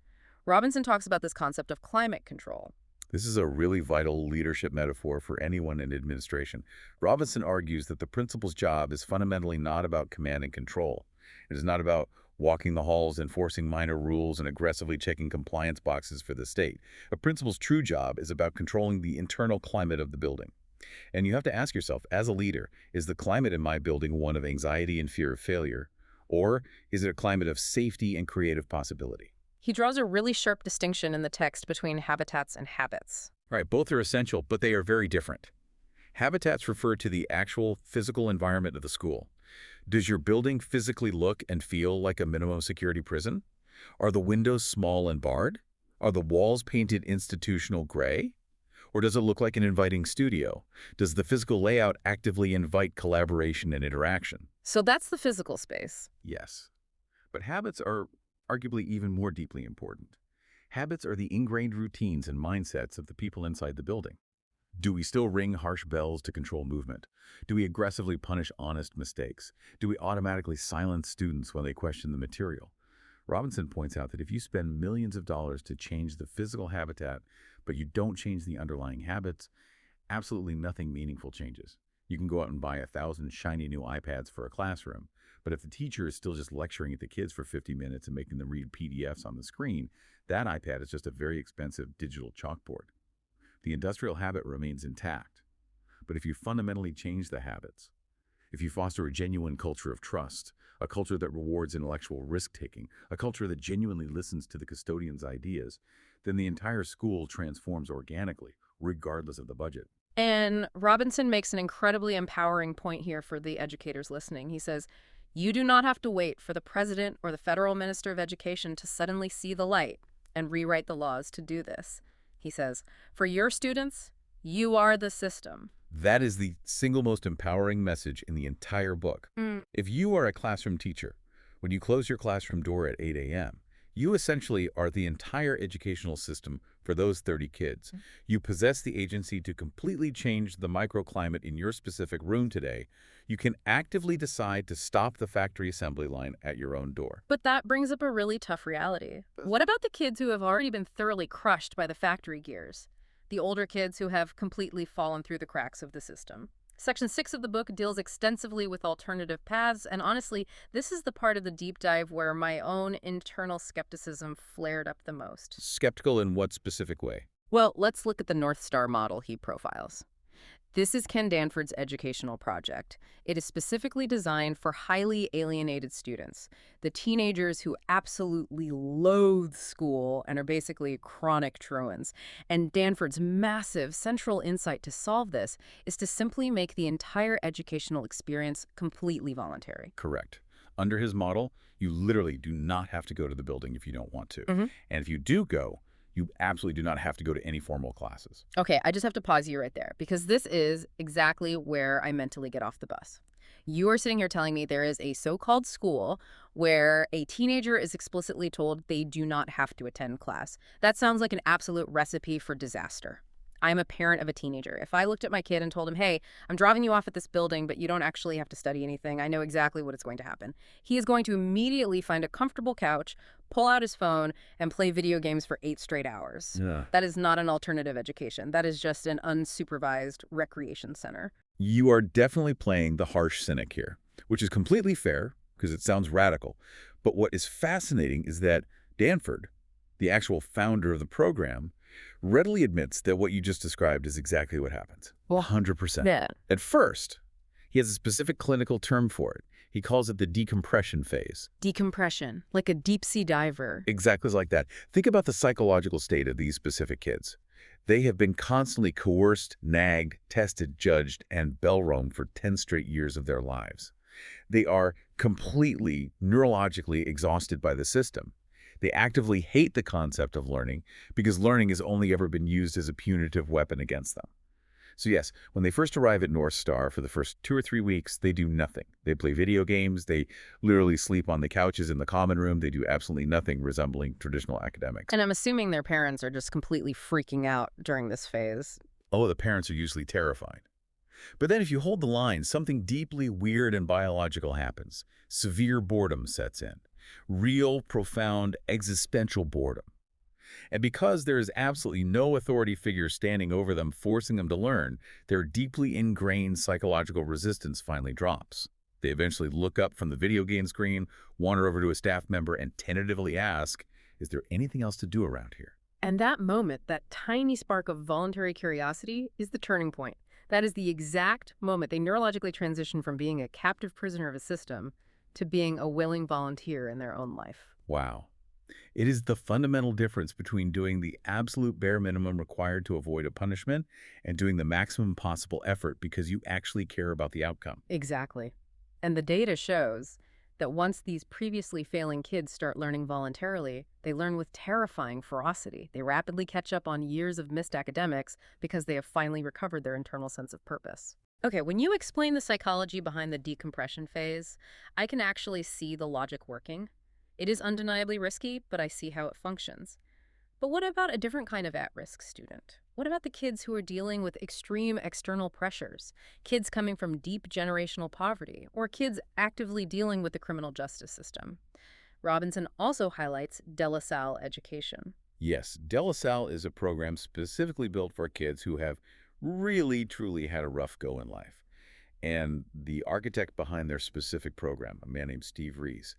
Robinson talks about this concept of climate control. This is a really vital leadership metaphor for anyone in administration. Robinson argues that the principal's job is fundamentally not about command and control. It is not about walking the halls, enforcing minor rules, and aggressively checking compliance boxes for the state. A principal's true job is about controlling the internal climate of the building. And you have to ask yourself, as a leader, is the climate in my building one of anxiety and fear of failure? Or is it a climate of safety and creative possibility? He draws a really sharp distinction in the text between habitats and habits. Right, both are essential, but they are very different. Habitats refer to the actual physical environment of the school. Does your building physically look and feel like a minimum security prison? Are the windows small and barred? Are the walls painted institutional gray? Or does it look like an inviting studio? Does the physical layout actively invite collaboration and interaction? So that's the physical space. Yes. But habits are arguably even more deeply important. Habits are the ingrained routines and mindsets of the people inside the building. Do we still ring harsh bells to control movement? Do we aggressively punish honest mistakes? Do we automatically silence students when they question the material? Robinson points out that if you spend millions of dollars to change the physical habitat, but you don't change the underlying habits, absolutely nothing meaningful changes. You can go out and buy 1,000 shiny new iPads for a classroom, but if the teacher is still just lecturing at the kids for 50 minutes and making them read PDFs on the screen, that iPad is just a very expensive digital chalkboard. The industrial habit remains intact. But if you fundamentally change the habits, if you foster a genuine culture of trust, a culture that rewards intellectual risk-taking, a culture that genuinely listens to the custodian's ideas, then the entire school transforms organically, regardless of the budget. And Robinson makes an incredibly empowering point here for the educators listening. He says, you do not have to wait for the president or the federal minister of education to suddenly see the light and rewrite the laws to do this. He says, for your students, you are the system. That is the single most empowering message in the entire book. If you are a classroom teacher, when you close your classroom door at 8 a.m., you essentially are the entire educational system for those 30 kids. You possess the agency to completely change the microclimate in your specific room today. You can actively decide to stop the factory assembly line at your own door. But that brings up a really tough reality. What about the kids who have already been thoroughly crushed by the factory gears? The older kids who have completely fallen through the cracks of the system? Section 6 of the book deals extensively with alternative paths, and honestly, this is the part of the deep dive where my own internal skepticism flared up the most. Skeptical in what specific way? Well, let's look at the North Star model he profiles. This is Ken Danford's educational project. It is specifically designed for highly alienated students, the teenagers who absolutely loathe school and are basically chronic truants. And Danford's massive central insight to solve this is to simply make the entire educational experience completely voluntary. Correct. Under his model, you literally do not have to go to the building if you don't want to. And if you do go, you absolutely do not have to go to any formal classes. Okay, I just have to pause you right there because this is exactly where I mentally get off the bus. You are sitting here telling me there is a so-called school where a teenager is explicitly told they do not have to attend class. That sounds like an absolute recipe for disaster. I'm a parent of a teenager. If I looked at my kid and told him, hey, I'm dropping you off at this building, but you don't actually have to study anything, I know exactly what is going to happen. He is going to immediately find a comfortable couch, pull out his phone, and play video games for 8 straight hours. Yeah. That is not an alternative education. That is just an unsupervised recreation center. You are definitely playing the harsh cynic here, which is completely fair because it sounds radical. But what is fascinating is that Danford, the actual founder of the program, readily admits that what you just described is exactly what happens. Well, 100%. yeah. At first, he has a specific clinical term for it. He calls it the decompression phase. Decompression, like a deep-sea diver. Exactly like that. Think about the psychological state of these specific kids. They have been constantly coerced, nagged, tested, judged, and bell-rung for 10 straight years of their lives. They are completely neurologically exhausted by the system. They actively hate the concept of learning because learning has only ever been used as a punitive weapon against them. So yes, when they first arrive at North Star for the first 2 or 3 weeks, they do nothing. They play video games, they literally sleep on the couches in the common room, they do absolutely nothing resembling traditional academics. And I'm assuming their parents are just completely freaking out during this phase. Oh, the parents are usually terrified. But then if you hold the line, something deeply weird and biological happens. Severe boredom sets in. Real, profound, existential boredom. And because there is absolutely no authority figure standing over them forcing them to learn, their deeply ingrained psychological resistance finally drops. They eventually look up from the video game screen, wander over to a staff member, and tentatively ask, "Is there anything else to do around here?" And that moment, that tiny spark of voluntary curiosity, is the turning point. That is the exact moment they neurologically transition from being a captive prisoner of a system to being a willing volunteer in their own life. Wow. It is the fundamental difference between doing the absolute bare minimum required to avoid a punishment and doing the maximum possible effort because you actually care about the outcome. Exactly. And the data shows that once these previously failing kids start learning voluntarily, they learn with terrifying ferocity. They rapidly catch up on years of missed academics because they have finally recovered their internal sense of purpose. Okay, when you explain the psychology behind the decompression phase, I can actually see the logic working. It is undeniably risky, but I see how it functions. But what about a different kind of at-risk student? What about the kids who are dealing with extreme external pressures? Kids coming from deep generational poverty, or kids actively dealing with the criminal justice system? Robinson also highlights De La Salle education. Yes, De La Salle is a program specifically built for kids who have really, truly had a rough go in life. And the architect behind their specific program, a man named Steve Rees,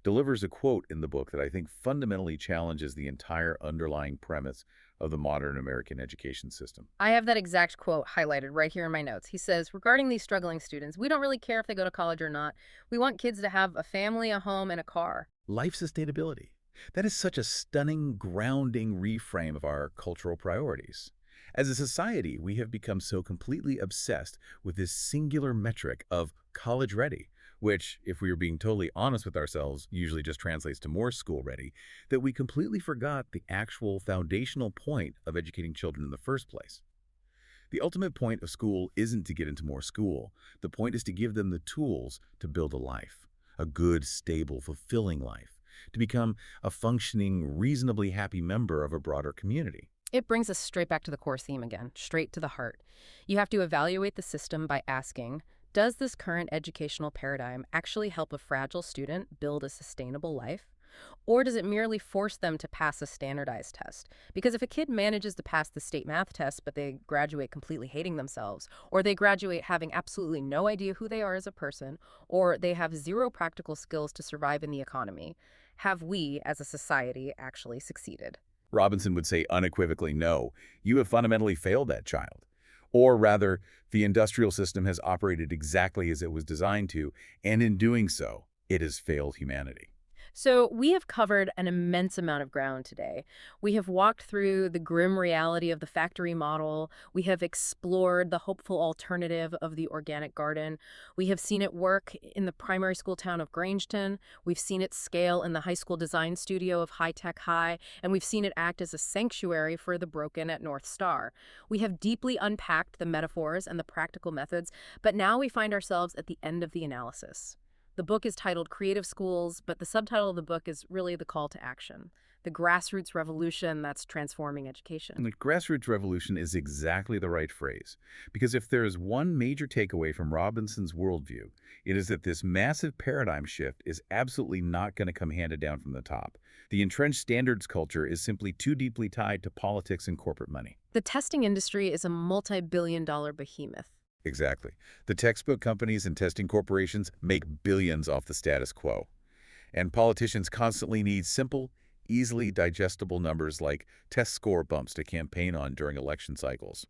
delivers a quote in the book that I think fundamentally challenges the entire underlying premise of the modern American education system. I have that exact quote highlighted right here in my notes. He says, regarding these struggling students, we don't really care if they go to college or not. We want kids to have a family, a home, and a car. Life sustainability. That is such a stunning, grounding reframe of our cultural priorities. As a society, we have become so completely obsessed with this singular metric of college ready, which, if we are being totally honest with ourselves, usually just translates to more school ready, that we completely forgot the actual foundational point of educating children in the first place. The ultimate point of school isn't to get into more school. The point is to give them the tools to build a life, a good, stable, fulfilling life, to become a functioning, reasonably happy member of a broader community. It brings us straight back to the core theme again, straight to the heart. You have to evaluate the system by asking, does this current educational paradigm actually help a fragile student build a sustainable life? Or does it merely force them to pass a standardized test? Because if a kid manages to pass the state math test, but they graduate completely hating themselves, or they graduate having absolutely no idea who they are as a person, or they have zero practical skills to survive in the economy, have we, as a society, actually succeeded? Robinson would say unequivocally, no, you have fundamentally failed that child. Or rather, the industrial system has operated exactly as it was designed to, and in doing so, it has failed humanity. So we have covered an immense amount of ground today. We have walked through the grim reality of the factory model. We have explored the hopeful alternative of the organic garden. We have seen it work in the primary school town of Grangeton. We've seen it scale in the high school design studio of High Tech High, and we've seen it act as a sanctuary for the broken at North Star. We have deeply unpacked the metaphors and the practical methods, but now we find ourselves at the end of the analysis. The book is titled Creative Schools, but the subtitle of the book is really the call to action, the grassroots revolution that's transforming education. And the grassroots revolution is exactly the right phrase, because if there is one major takeaway from Robinson's worldview, it is that this massive paradigm shift is absolutely not going to come handed down from the top. The entrenched standards culture is simply too deeply tied to politics and corporate money. The testing industry is a multi-billion-dollar behemoth. Exactly. The textbook companies and testing corporations make billions off the status quo. And politicians constantly need simple, easily digestible numbers like test score bumps to campaign on during election cycles.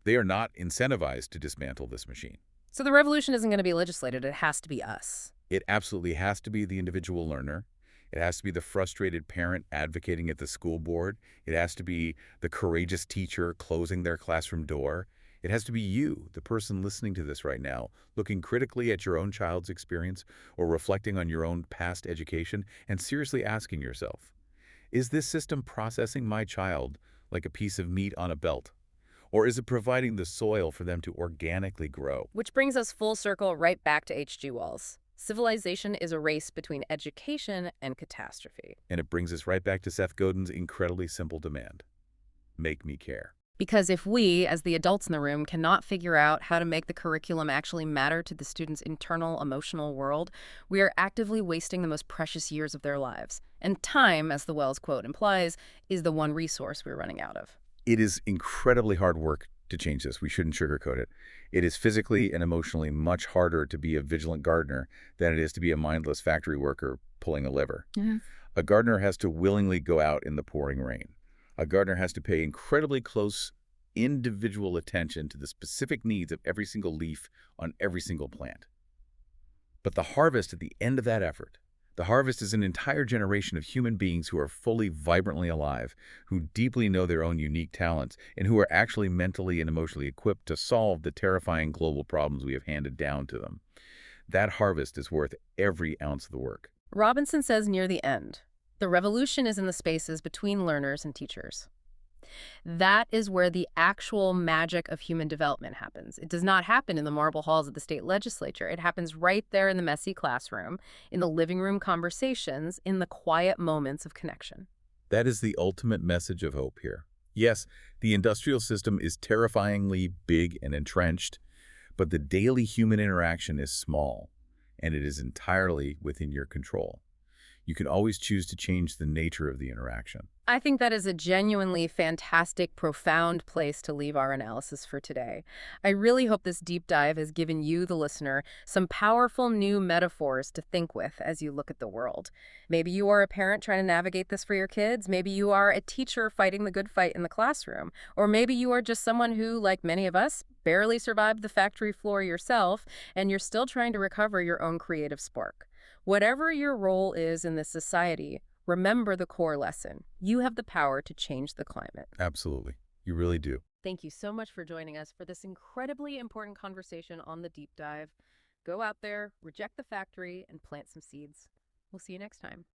They are not incentivized to dismantle this machine. So the revolution isn't going to be legislated. It has to be us. It absolutely has to be the individual learner. It has to be the frustrated parent advocating at the school board. It has to be the courageous teacher closing their classroom door. It has to be you, the person listening to this right now, looking critically at your own child's experience or reflecting on your own past education and seriously asking yourself, is this system processing my child like a piece of meat on a belt? Or is it providing the soil for them to organically grow? Which brings us full circle right back to H.G. Wells. Civilization is a race between education and catastrophe. And it brings us right back to Seth Godin's incredibly simple demand. Make me care. Because if we, as the adults in the room, cannot figure out how to make the curriculum actually matter to the students' internal emotional world, we are actively wasting the most precious years of their lives. And time, as the Wells quote implies, is the one resource we're running out of. It is incredibly hard work to change this. We shouldn't sugarcoat it. It is physically and emotionally much harder to be a vigilant gardener than it is to be a mindless factory worker pulling a lever. Mhm. A gardener has to willingly go out in the pouring rain. A gardener has to pay incredibly close individual attention to the specific needs of every single leaf on every single plant. But the harvest at the end of that effort, the harvest is an entire generation of human beings who are fully, vibrantly alive, who deeply know their own unique talents, and who are actually mentally and emotionally equipped to solve the terrifying global problems we have handed down to them. That harvest is worth every ounce of the work. Robinson says near the end, the revolution is in the spaces between learners and teachers. That is where the actual magic of human development happens. It does not happen in the marble halls of the state legislature. It happens right there in the messy classroom, in the living room conversations, in the quiet moments of connection. That is the ultimate message of hope here. Yes, the industrial system is terrifyingly big and entrenched, but the daily human interaction is small, and it is entirely within your control. You can always choose to change the nature of the interaction. I think that is a genuinely fantastic, profound place to leave our analysis for today. I really hope this deep dive has given you, the listener, some powerful new metaphors to think with as you look at the world. Maybe you are a parent trying to navigate this for your kids. Maybe you are a teacher fighting the good fight in the classroom. Or maybe you are just someone who, like many of us, barely survived the factory floor yourself, and you're still trying to recover your own creative spark. Whatever your role is in this society, remember the core lesson. You have the power to change the climate. Absolutely. You really do. Thank you so much for joining us for this incredibly important conversation on the deep dive. Go out there, reject the factory, and plant some seeds. We'll see you next time.